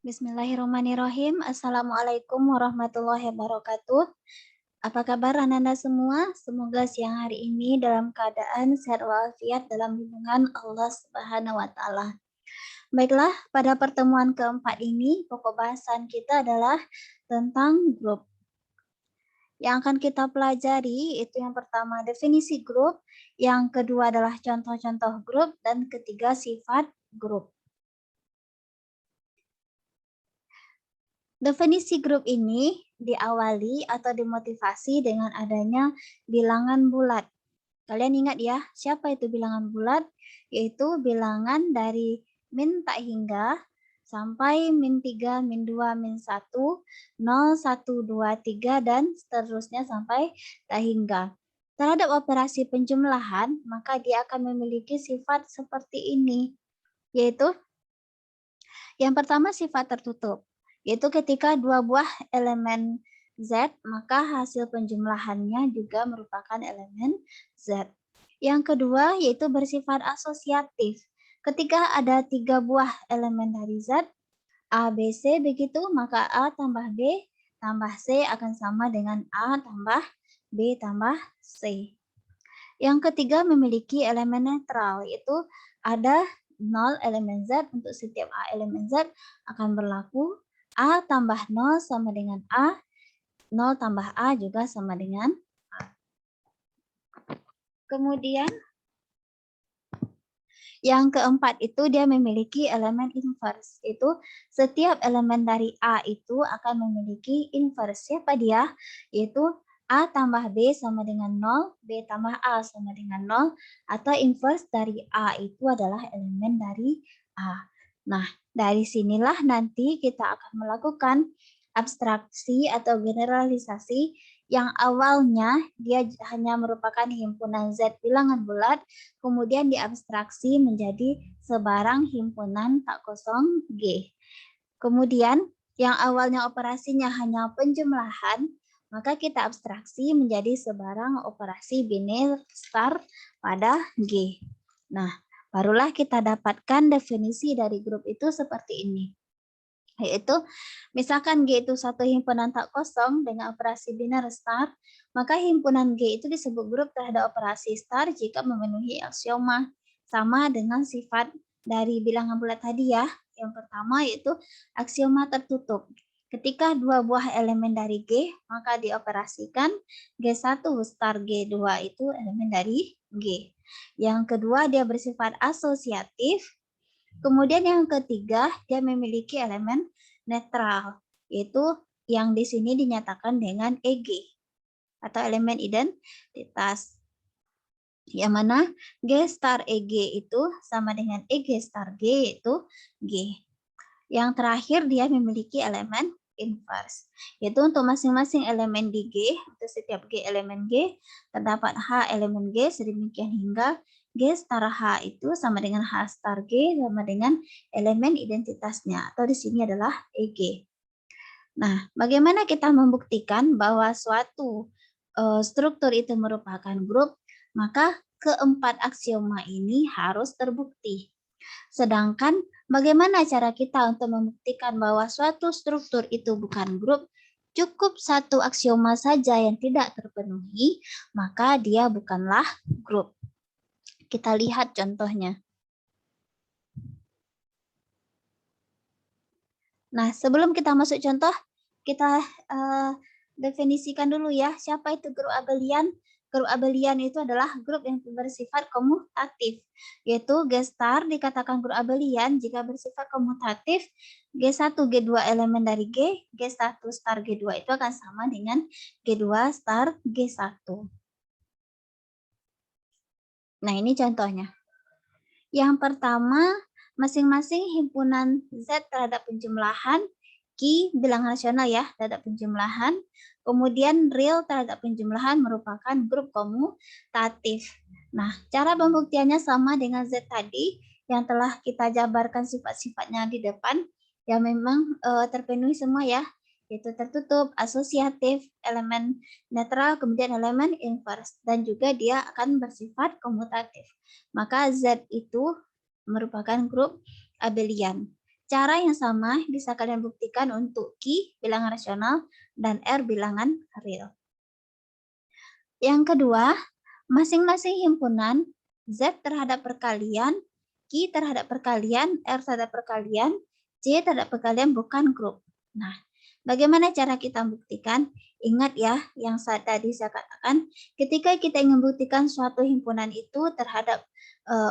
Bismillahirrahmanirrahim. Assalamualaikum warahmatullahi wabarakatuh. Apa kabar anak-anak semua? Semoga siang hari ini dalam keadaan sehat walafiat dalam lindungan Allah Subhanahu wa taala. Baiklah, pada pertemuan keempat ini pokok bahasan kita adalah tentang grup. Yang akan kita pelajari itu yang pertama definisi grup, yang kedua adalah contoh-contoh grup, dan ketiga sifat grup. Definisi grup ini diawali atau dimotivasi dengan adanya bilangan bulat. Kalian ingat ya, siapa itu bilangan bulat? Yaitu bilangan dari min tak hingga sampai min 3, min 2, min 1, 0, 1, 2, 3, dan seterusnya sampai tak hingga. Terhadap operasi penjumlahan, maka dia akan memiliki sifat seperti ini, yaitu yang pertama sifat tertutup, yaitu ketika dua buah elemen Z, maka hasil penjumlahannya juga merupakan elemen Z. Yang kedua yaitu bersifat asosiatif. Ketika ada 3 buah elemen dari Z, A, B, C begitu, maka A tambah B tambah C akan sama dengan A tambah B tambah C. Yang ketiga memiliki elemen netral, yaitu ada 0 elemen Z, untuk setiap A elemen Z akan berlaku A tambah 0 sama dengan A, 0 tambah A juga sama dengan A. Kemudian yang keempat itu dia memiliki elemen inverse, itu setiap elemen dari A itu akan memiliki inverse. Siapa dia? Yaitu A tambah B sama dengan 0, B tambah A sama dengan 0, atau inverse dari A itu adalah elemen dari A. Nah, dari sinilah nanti kita akan melakukan abstraksi atau generalisasi yang awalnya dia hanya merupakan himpunan Z bilangan bulat, kemudian diabstraksi menjadi sebarang himpunan tak kosong G. Kemudian yang awalnya operasinya hanya penjumlahan, maka kita abstraksi menjadi sebarang operasi biner star pada G. Nah, barulah kita dapatkan definisi dari grup itu seperti ini. Yaitu misalkan G itu satu himpunan tak kosong dengan operasi biner star, maka himpunan G itu disebut grup terhadap operasi star jika memenuhi aksioma sama dengan sifat dari bilangan bulat tadi ya. Yang pertama yaitu aksioma tertutup. Ketika dua buah elemen dari G, maka dioperasikan G1 star G2 itu elemen dari G. Yang kedua dia bersifat asosiatif. Kemudian yang ketiga, dia memiliki elemen netral, yaitu yang di sini dinyatakan dengan EG atau elemen identitas. Yang mana G star EG itu sama dengan EG star G, yaitu G. Yang terakhir dia memiliki elemen inverse, yaitu untuk masing-masing elemen di G, untuk setiap G elemen G, terdapat H elemen G, sedemikian hingga G star H itu sama dengan H star G sama dengan elemen identitasnya, atau di sini adalah EG. Nah, bagaimana kita membuktikan bahwa suatu struktur itu merupakan grup? Maka keempat aksioma ini harus terbukti. Sedangkan bagaimana cara kita untuk membuktikan bahwa suatu struktur itu bukan grup? Cukup satu aksioma saja yang tidak terpenuhi, maka dia bukanlah grup. Kita lihat contohnya. Nah, sebelum kita masuk contoh, kita definisikan dulu ya, siapa itu grup abelian. Grup abelian itu adalah grup yang bersifat komutatif, yaitu G star dikatakan grup abelian jika bersifat komutatif. G1, G2 elemen dari G, G1 star G2 itu akan sama dengan G2 star G1. Nah, ini contohnya. Yang pertama, masing-masing himpunan Z terhadap penjumlahan, Q bilangan rasional ya terhadap penjumlahan, kemudian real terhadap penjumlahan merupakan grup komutatif. Nah, cara pembuktiannya sama dengan Z tadi yang telah kita jabarkan sifat-sifatnya di depan, yang memang terpenuhi semua ya, yaitu tertutup, asosiatif, elemen netral, kemudian elemen inverse, dan juga dia akan bersifat komutatif. Maka Z itu merupakan grup abelian. Cara yang sama bisa kalian buktikan untuk Q bilangan rasional dan R bilangan real. Yang kedua, masing-masing himpunan Z terhadap perkalian, Q terhadap perkalian, R terhadap perkalian, C terhadap perkalian bukan grup. Nah, bagaimana cara kita buktikan? Ingat ya, yang tadi saya katakan, ketika kita ingin buktikan suatu himpunan itu terhadap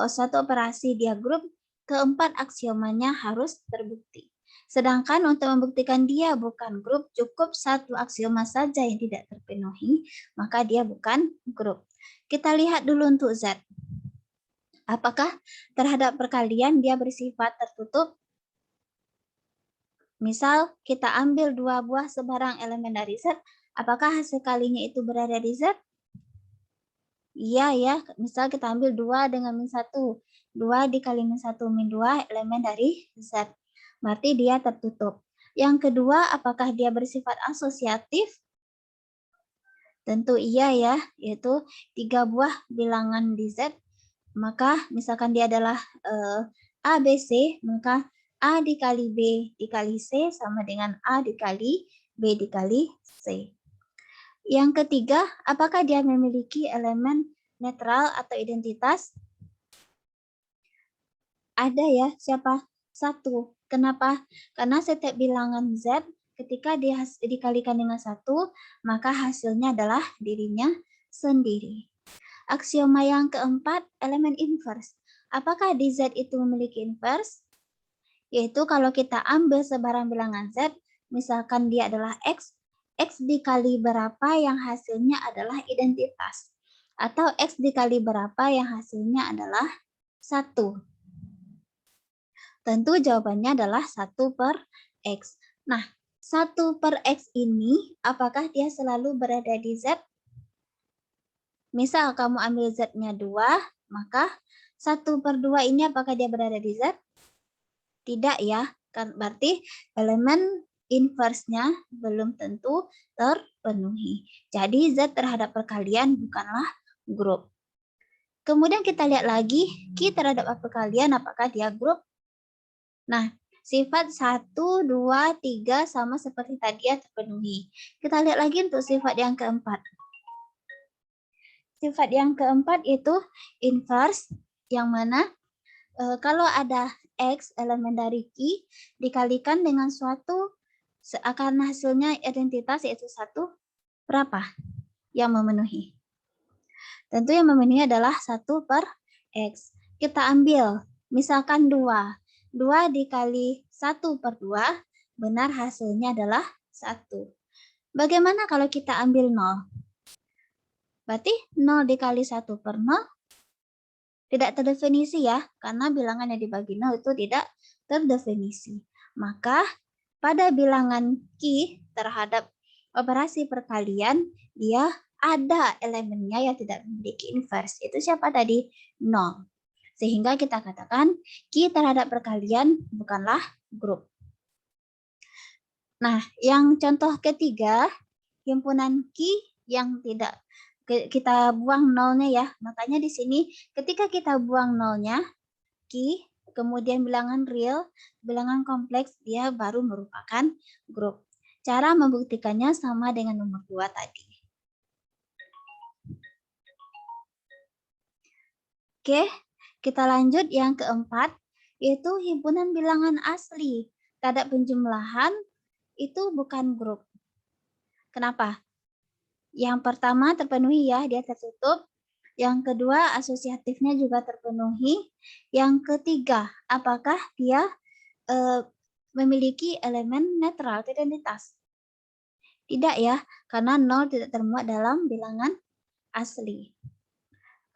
suatu operasi dia grup, keempat aksiomanya harus terbukti. Sedangkan untuk membuktikan dia bukan grup, cukup satu aksioma saja yang tidak terpenuhi, maka dia bukan grup. Kita lihat dulu untuk Z. Apakah terhadap perkalian dia bersifat tertutup? Misal kita ambil 2 buah sebarang elemen dari Z, apakah hasil kalinya itu berada di Z? Iya ya, misal kita ambil 2 dengan min 1. 2 dikali min 1 min 2 elemen dari Z. Berarti dia tertutup. Yang kedua, apakah dia bersifat asosiatif? Tentu iya ya, yaitu 3 buah bilangan di Z. Maka misalkan dia adalah A, B, C, maka A dikali B dikali C sama dengan A dikali B dikali C. Yang ketiga, apakah dia memiliki elemen netral atau identitas? Ada ya, siapa? 1. Kenapa? Karena setiap bilangan Z ketika dikalikan dengan 1, maka hasilnya adalah dirinya sendiri. Aksioma yang keempat, elemen inverse. Apakah di Z itu memiliki inverse? Yaitu kalau kita ambil sebarang bilangan Z, misalkan dia adalah X, X dikali berapa yang hasilnya adalah identitas. Atau X dikali berapa yang hasilnya adalah 1. Tentu jawabannya adalah 1 per X. Nah, 1 per X ini apakah dia selalu berada di Z? Misal kamu ambil Z-nya 2, maka 1 per 2 ini apakah dia berada di Z? Tidak ya, kan berarti elemen inverse-nya belum tentu terpenuhi. Jadi Z terhadap perkalian bukanlah grup. Kemudian kita lihat lagi, Q terhadap perkalian apakah dia grup? Nah, sifat 1, 2, 3 sama seperti tadi ya terpenuhi. Kita lihat lagi untuk sifat yang keempat. Sifat yang keempat itu inverse, yang mana kalau ada X elemen dari Q dikalikan dengan suatu akan hasilnya identitas yaitu 1, berapa yang memenuhi? Tentu yang memenuhi adalah 1 per X. Kita ambil misalkan 2. 2 dikali 1 per 2, benar hasilnya adalah 1. Bagaimana kalau kita ambil 0? Berarti 0 dikali 1 per 0 tidak terdefinisi ya, karena bilangan yang dibagi 0 itu tidak terdefinisi. Maka pada bilangan Q terhadap operasi perkalian, dia ada elemennya yang tidak memiliki inverse. Itu siapa tadi? 0. Sehingga kita katakan Q terhadap perkalian bukanlah grup. Nah, yang contoh ketiga, himpunan Q yang tidak kita buang nolnya ya. Makanya di sini ketika kita buang nolnya, Q, kemudian bilangan real, bilangan kompleks, dia baru merupakan grup. Cara membuktikannya sama dengan nomor 2 tadi. Oke, kita lanjut yang keempat, yaitu himpunan bilangan asli. Terhadap penjumlahan itu bukan grup. Kenapa? Yang pertama terpenuhi ya, dia tertutup. Yang kedua, asosiatifnya juga terpenuhi. Yang ketiga, apakah dia memiliki elemen netral atau identitas? Tidak ya, karena 0 tidak termuat dalam bilangan asli.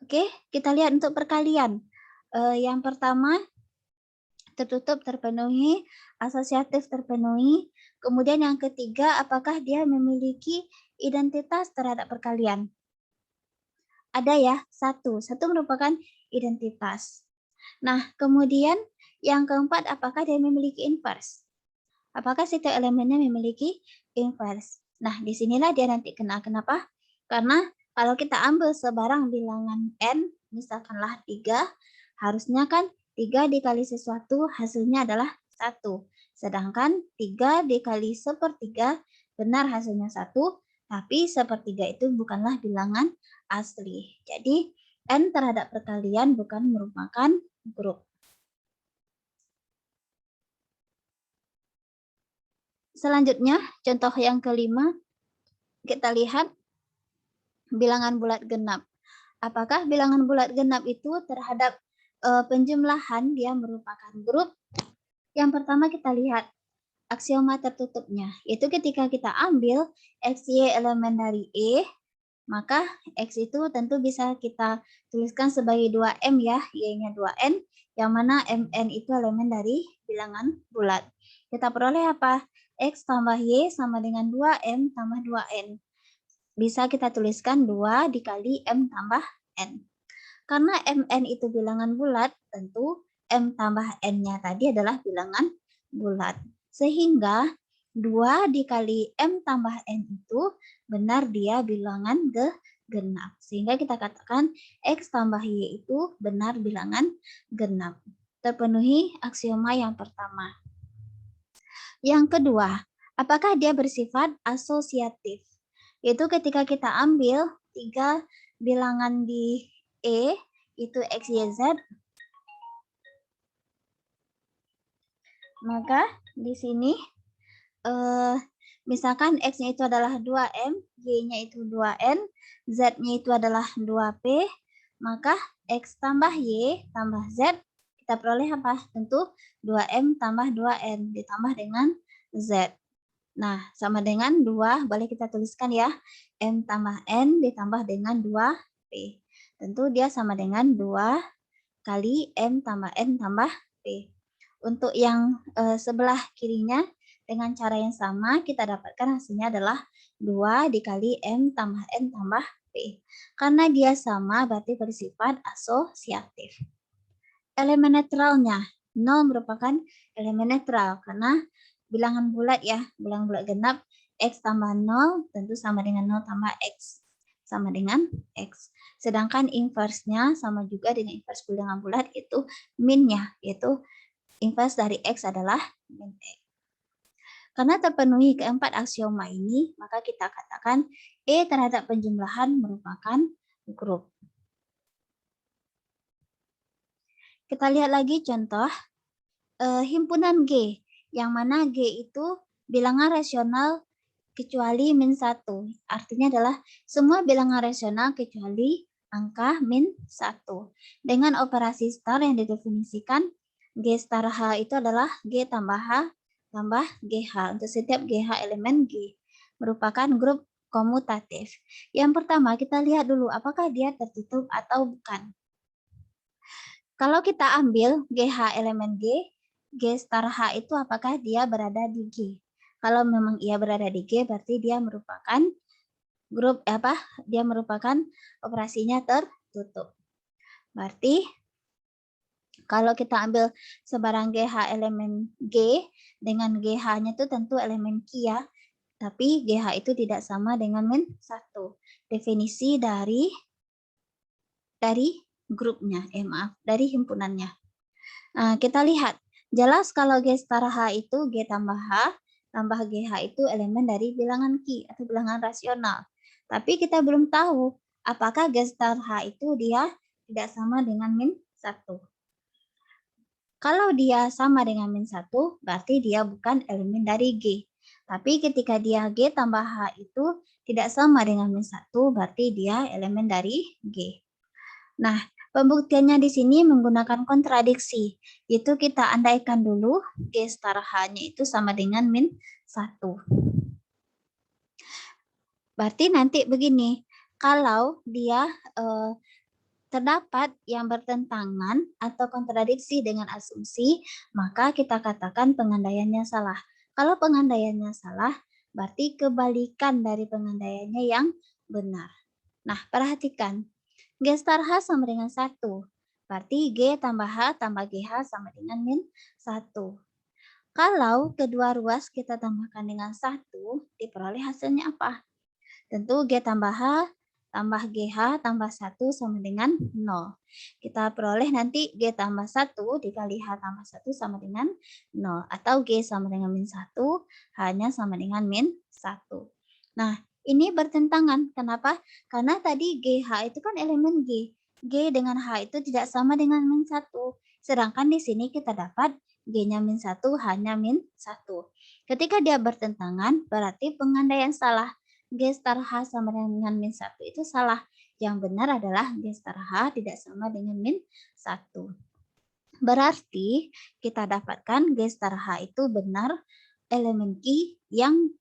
Oke, kita lihat untuk perkalian. Yang pertama, tertutup terpenuhi, asosiatif terpenuhi. Kemudian yang ketiga, apakah dia memiliki identitas terhadap perkalian? Ada ya, satu merupakan identitas. Nah, kemudian yang keempat, apakah dia memiliki inverse? Apakah setiap elemennya memiliki inverse? Nah, disinilah dia nanti kena. Kenapa? Karena kalau kita ambil sebarang bilangan n, misalkanlah 3, harusnya kan 3 dikali sesuatu hasilnya adalah 1. Sedangkan 3 dikali 1/3 benar hasilnya 1, tapi 1/3 itu bukanlah bilangan asli. Jadi N terhadap perkalian bukan merupakan grup. Selanjutnya, contoh yang kelima, kita lihat bilangan bulat genap. Apakah bilangan bulat genap itu terhadap penjumlahan dia merupakan grup? Yang pertama kita lihat aksioma tertutupnya, yaitu ketika kita ambil XY elemen dari E, maka X itu tentu bisa kita tuliskan sebagai 2M ya, Y-nya 2N, yang mana MN itu elemen dari bilangan bulat. Kita peroleh apa? X tambah Y sama dengan 2M tambah 2N. Bisa kita tuliskan 2 dikali M tambah N. Karena MN itu bilangan bulat, tentu M tambah N-nya tadi adalah bilangan bulat. Sehingga 2 dikali M tambah N itu benar dia bilangan genap. Sehingga kita katakan X tambah Y itu benar bilangan genap. Terpenuhi aksioma yang pertama. Yang kedua, apakah dia bersifat asosiatif? Yaitu ketika kita ambil 3 bilangan di E, itu X, Y, Z, maka di sini misalkan X-nya itu adalah 2M, Y-nya itu 2N, Z-nya itu adalah 2P, maka X tambah Y tambah Z, kita peroleh apa? Tentu 2M tambah 2N ditambah dengan Z. Nah, sama dengan 2, boleh kita tuliskan ya, M tambah N ditambah dengan 2P. Tentu dia sama dengan 2 kali M tambah N tambah P. Untuk yang sebelah kirinya, dengan cara yang sama, kita dapatkan hasilnya adalah 2 dikali M tambah N tambah P. Karena dia sama, berarti bersifat asosiatif. Elemen netralnya, 0 merupakan elemen netral, karena bilangan bulat ya, bilangan bulat genap, X tambah 0 tentu sama dengan 0 tambah X. Sama dengan X. Sedangkan inverse-nya sama juga dengan inverse bilangan bulat, itu min-nya, yaitu inverse dari X adalah min X. Karena terpenuhi keempat aksioma ini, maka kita katakan E terhadap penjumlahan merupakan grup. Kita lihat lagi contoh himpunan G, yang mana G itu bilangan rasional kecuali min 1. Artinya adalah semua bilangan rasional kecuali angka min 1. Dengan operasi star yang didefinisikan, G star H itu adalah G tambah H tambah GH. Untuk setiap GH elemen G merupakan grup komutatif. Yang pertama kita lihat dulu apakah dia tertutup atau bukan. Kalau kita ambil GH elemen G, G star H itu apakah dia berada di G? Kalau memang ia berada di G, berarti dia merupakan grup Dia merupakan operasinya tertutup. Berarti kalau kita ambil sebarang GH elemen G, dengan GH-nya itu tentu elemen Q ya. Tapi GH itu tidak sama dengan min 1. Definisi dari grupnya, dari himpunannya. Nah, kita lihat. Jelas kalau G star H itu G tambah GH itu elemen dari bilangan Q atau bilangan rasional. Tapi kita belum tahu apakah G star H itu dia tidak sama dengan min 1. Kalau dia sama dengan min 1, berarti dia bukan elemen dari G. Tapi ketika dia G tambah H itu tidak sama dengan min 1, berarti dia elemen dari G. Nah, pembuktiannya di sini menggunakan kontradiksi. Itu kita andaikan dulu G star H-nya itu sama dengan min 1. Berarti nanti begini, kalau dia terdapat yang bertentangan atau kontradiksi dengan asumsi, maka kita katakan pengandaiannya salah. Kalau pengandaiannya salah, berarti kebalikan dari pengandaiannya yang benar. Nah, perhatikan. G star H sama dengan 1. Berarti G tambah H tambah GH sama dengan min 1. Kalau kedua ruas kita tambahkan dengan 1, diperoleh hasilnya apa? Tentu G tambah H tambah GH tambah 1 sama dengan 0. Kita peroleh nanti G tambah 1 dikali H tambah 1 sama dengan 0. Atau G sama dengan min 1, H-nya sama dengan min 1. Nah, ini bertentangan. Kenapa? Karena tadi GH itu kan elemen G. G dengan H itu tidak sama dengan min 1. Sedangkan di sini kita dapat G-nya min 1, H-nya min 1. Ketika dia bertentangan, berarti pengandaian salah. G star H sama dengan min 1 itu salah. Yang benar adalah G star H tidak sama dengan min 1. Berarti kita dapatkan G star H itu benar elemen Q yang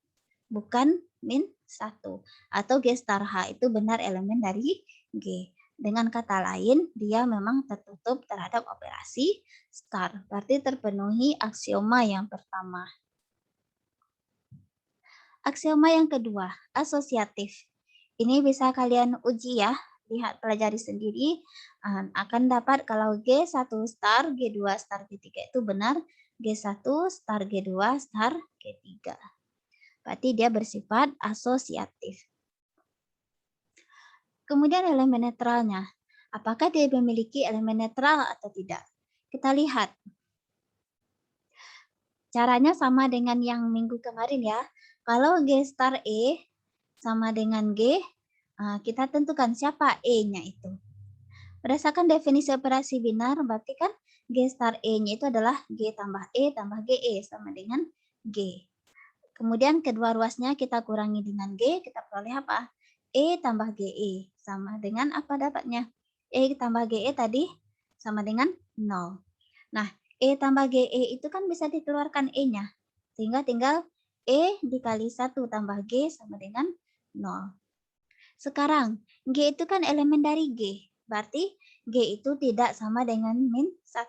bukan min 1. Atau G star H itu benar elemen dari G. Dengan kata lain, dia memang tertutup terhadap operasi star. Berarti terpenuhi aksioma yang pertama. Aksioma yang kedua, asosiatif. Ini bisa kalian uji ya, lihat pelajari sendiri. Akan dapat kalau G1 star, G2 star, G3 itu benar, G1 star, G2 star, G3. Berarti dia bersifat asosiatif. Kemudian elemen netralnya. Apakah dia memiliki elemen netral atau tidak? Kita lihat. Caranya sama dengan yang minggu kemarin ya. Kalau G star E sama dengan G, kita tentukan siapa E-nya itu. Berdasarkan definisi operasi binar, berarti kan G star E-nya itu adalah G tambah E tambah GE sama dengan G. Kemudian kedua ruasnya kita kurangi dengan G, kita peroleh apa? E tambah GE sama dengan apa dapatnya? E tambah GE tadi sama dengan 0. Nah, E tambah GE itu kan bisa dikeluarkan E-nya. Sehingga tinggal E dikali 1 tambah G sama dengan 0. Sekarang, G itu kan elemen dari G. Berarti G itu tidak sama dengan min 1.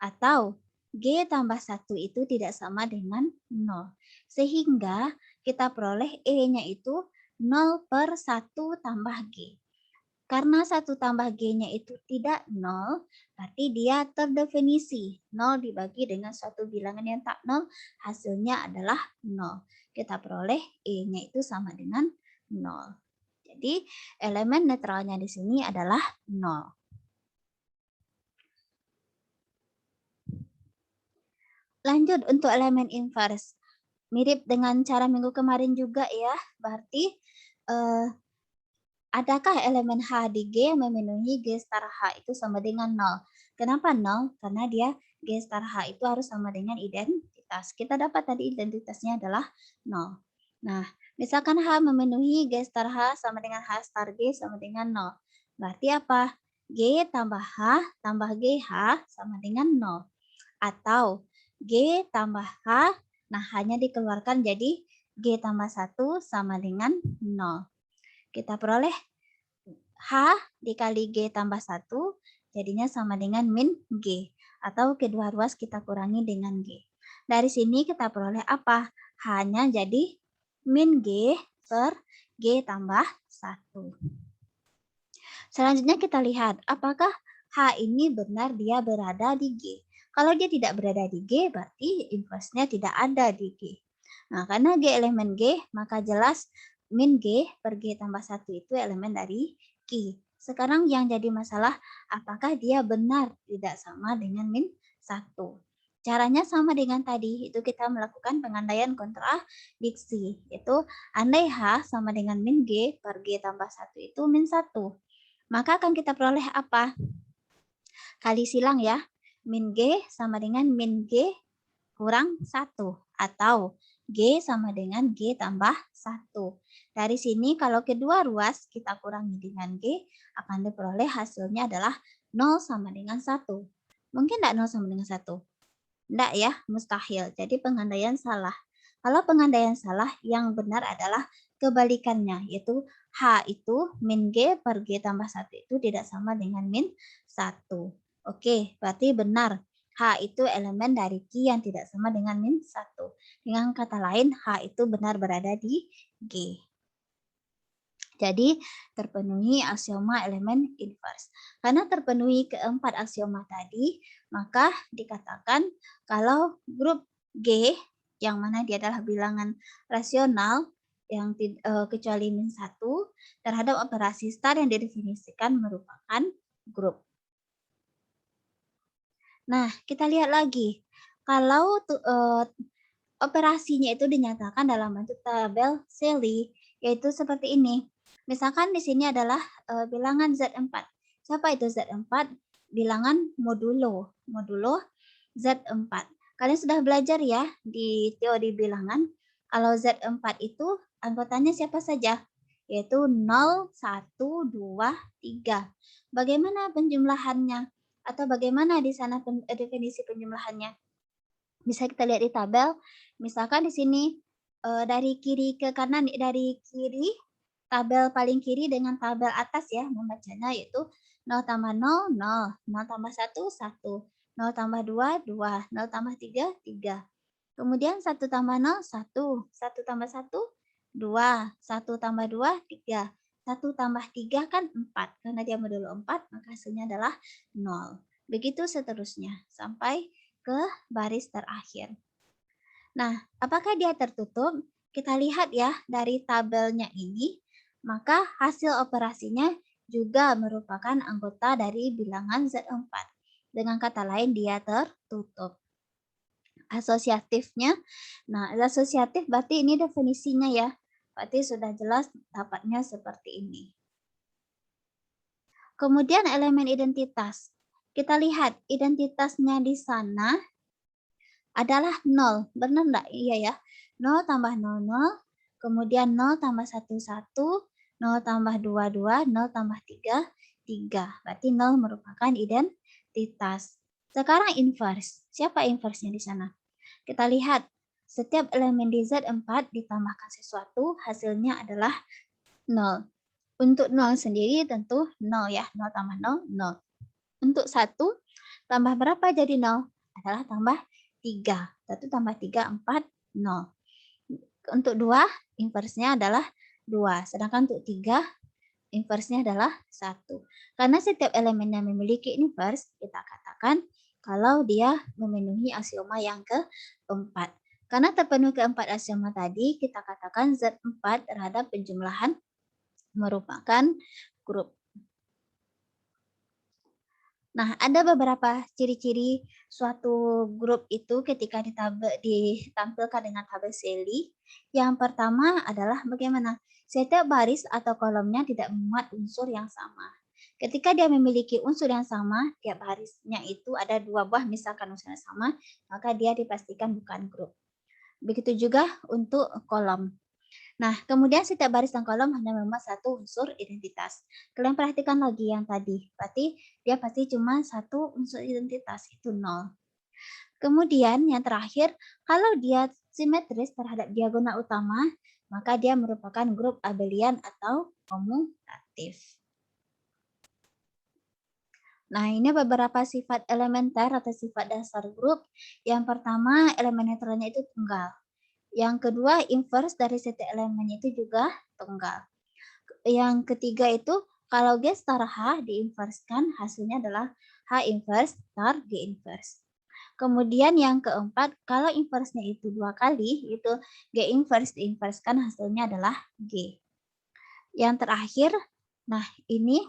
Atau G tambah 1 itu tidak sama dengan 0. Sehingga kita peroleh E-nya itu 0 per 1 tambah G. Karena 1 tambah G-nya itu tidak 0, berarti dia terdefinisi. 0 dibagi dengan suatu bilangan yang tak 0, hasilnya adalah 0. Kita peroleh E-nya itu sama dengan 0. Jadi elemen netralnya di sini adalah 0. Lanjut untuk elemen inverse. Mirip dengan cara minggu kemarin juga ya. Berarti adakah elemen H di G yang memenuhi G star H itu sama dengan 0? Kenapa 0? Karena dia G star H itu harus sama dengan identitas. Kita dapat tadi identitasnya adalah 0. Nah, misalkan H memenuhi G star H sama dengan H star G sama dengan 0. Berarti apa? G tambah H tambah GH sama dengan 0. Atau G tambah H, nah hanya dikeluarkan jadi G tambah 1 sama dengan 0. Kita peroleh H dikali G tambah 1, jadinya sama dengan min G. Atau kedua ruas kita kurangi dengan G. Dari sini kita peroleh apa? H-nya jadi min G per G tambah 1. Selanjutnya kita lihat, apakah H ini benar dia berada di G? Kalau dia tidak berada di G, berarti inverse-nya tidak ada di G. Nah, karena G elemen G, maka jelas min G per G tambah 1 itu elemen dari Q. Sekarang yang jadi masalah, apakah dia benar tidak sama dengan min 1? Caranya sama dengan tadi, itu kita melakukan pengandaian kontradiksi. Yaitu andai H sama dengan min G per G tambah 1 itu min 1. Maka akan kita peroleh apa? Kali silang ya. Min G sama dengan min G kurang 1. Atau G sama dengan G tambah 1. Dari sini kalau kedua ruas kita kurangi dengan G, akan diperoleh hasilnya adalah 0 sama dengan 1. Mungkin tidak 0 sama dengan 1? Tidak ya, mustahil. Jadi pengandaian salah. Kalau pengandaian salah, yang benar adalah kebalikannya, yaitu H itu min G per G tambah 1 itu tidak sama dengan min 1. Oke, berarti benar. H itu elemen dari Q yang tidak sama dengan min 1. Dengan kata lain, H itu benar berada di G. Jadi terpenuhi aksioma elemen inverse. Karena terpenuhi keempat aksioma tadi, maka dikatakan kalau grup G, yang mana dia adalah bilangan rasional, kecuali -1 terhadap operasi star yang didefinisikan merupakan grup. Nah, kita lihat lagi. Kalau operasinya itu dinyatakan dalam bentuk tabel Shelly, yaitu seperti ini. Misalkan di sini adalah bilangan Z4. Siapa itu Z4? Bilangan modulo Z4. Kalian sudah belajar ya di teori bilangan. Kalau Z4 itu anggotanya siapa saja? Yaitu 0, 1, 2, 3. Bagaimana penjumlahannya? Atau bagaimana di sana definisi penjumlahannya? Bisa kita lihat di tabel. Misalkan di sini dari kiri ke kanan, dari kiri tabel paling kiri dengan tabel atas ya membacanya, yaitu 0 tambah 0, 0, 0 tambah 1, 1, 0 tambah 2, 2, 0 tambah 3, 3. Kemudian 1 tambah 0, 1, 1 tambah 1, 2, 1 tambah 2, 3. 1 tambah 3 kan 4. Karena dia modulo 4, maka hasilnya adalah 0. Begitu seterusnya sampai ke baris terakhir. Nah, apakah dia tertutup? Kita lihat ya dari tabelnya ini, maka hasil operasinya juga merupakan anggota dari bilangan Z4. Dengan kata lain, dia tertutup. Asosiatifnya, nah asosiatif berarti ini definisinya ya. Berarti sudah jelas dapatnya seperti ini. Kemudian elemen identitas. Kita lihat identitasnya di sana adalah 0. Benar enggak? Iya ya. 0 tambah 0, 0. Kemudian 0 tambah 1, 1. 0 tambah 2, 2. 0 tambah 3, 3. Berarti 0 merupakan identitas. Sekarang inverse. Siapa inverse-nya di sana? Kita lihat. Setiap elemen di Z4 ditambahkan sesuatu, hasilnya adalah 0. Untuk 0 sendiri tentu 0 ya. 0 tambah 0, 0. Untuk 1 tambah berapa jadi 0? Adalah tambah 3. 1 tambah 3, 4, 0. Untuk 2, inversnya adalah 2. Sedangkan untuk 3, inversnya adalah 1. Karena setiap elemennya memiliki inverse, kita katakan kalau dia memenuhi aksioma yang keempat. Karena terpenuhi keempat aksioma tadi, kita katakan Z4 terhadap penjumlahan merupakan grup. Nah, ada beberapa ciri-ciri suatu grup itu ketika ditampilkan dengan tabel Shelly. Yang pertama adalah bagaimana? Setiap baris atau kolomnya tidak memuat unsur yang sama. Ketika dia memiliki unsur yang sama, tiap barisnya itu ada 2 buah misalkan unsurnya sama, maka dia dipastikan bukan grup. Begitu juga untuk kolom. Nah, kemudian setiap baris dan kolom hanya memuat satu unsur identitas. Kalian perhatikan lagi yang tadi. Berarti dia pasti cuma satu unsur identitas, itu 0. Kemudian yang terakhir, kalau dia simetris terhadap diagonal utama, maka dia merupakan grup abelian atau komutatif. Nah, ini beberapa sifat elementer atau sifat dasar grup. Yang pertama, elemen netralnya itu tunggal. Yang kedua, inverse dari setiap elemennya itu juga tunggal. Yang ketiga itu, kalau G star H diinverskan, hasilnya adalah H inverse star G inverse. Kemudian yang keempat, kalau inverse-nya itu 2 kali, itu G inverse diinverskan, hasilnya adalah G. Yang terakhir, nah ini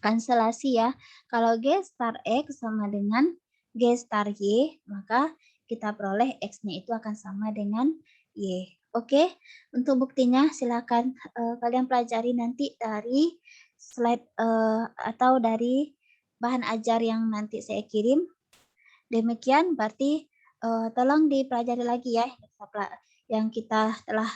kanselasi ya. Kalau G star X sama dengan G star Y, maka kita peroleh X-nya itu akan sama dengan Y. Oke, untuk buktinya silakan kalian pelajari nanti dari slide atau dari bahan ajar yang nanti saya kirim. Demikian berarti tolong dipelajari lagi ya yang kita telah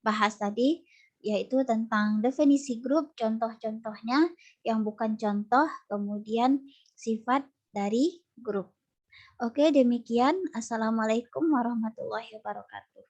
bahas tadi, yaitu tentang definisi grup, contoh-contohnya yang bukan contoh, kemudian sifat dari grup. Oke, demikian. Assalamualaikum warahmatullahi wabarakatuh.